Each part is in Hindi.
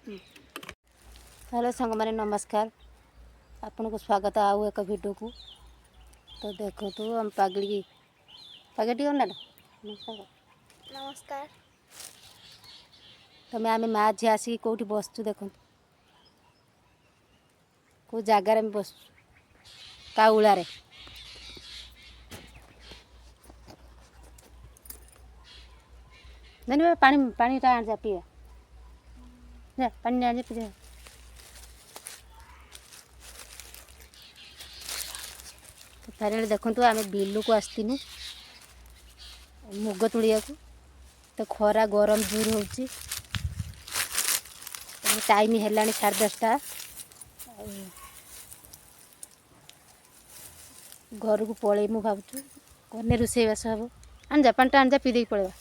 हेलो सांग मैंने नमस्कार। आपन को स्वागत आउ एक वीडियो को। तो देखो तो हम पागड़ी पागड़ी ना नमस्कार। तमें आम माँ झी आसिक कौटी बसचु देखो कौ जगार बस काउलारे नहीं पानी पानी टा आन जा पिए जा पानी आन जा पी फाइनाली देखु आम बिलू को आसतीनु मुग तुलिया को। तो खरा गरम जोर हो टाइम है 10:30 घर को पलू भावुँ कने रोषेईबास हम आनजा पाटा आनजा पी देक पलैया।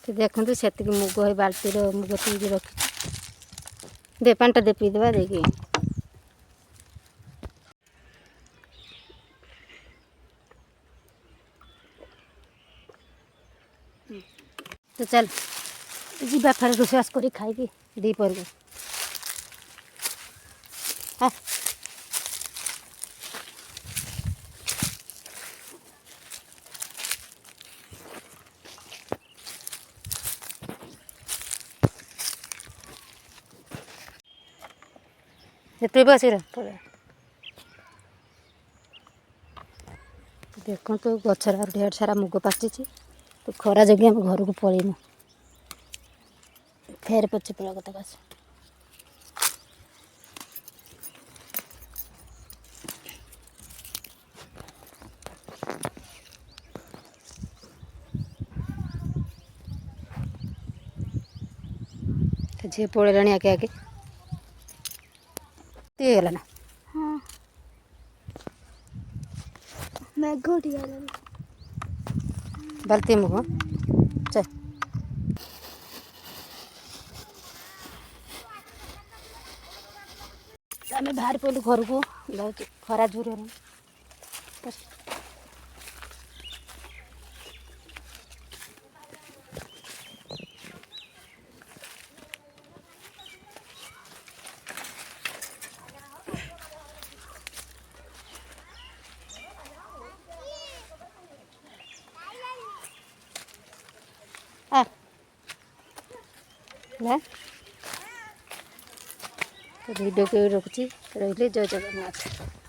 तो देखु से मुग बाल्टी मुग तुल रखी दे पाटा दे पी देवा देखिए। तो चल जीवा फेर रोषेईबास कर खाई दी पर हाँ तु बस देखो तो गचर ढेर सारा मुग पाची तो खरा जगह हम घर को पलैनु फेर पचे पड़ा कत बस झी पड़े आगे आगे गला ना। हाँ मैं घोटी बाल्टी मुग चल आम बाहर पड़ू घर को जाऊँ खरा जोर वीडियो को रखुची रही जय जगन्नाथ।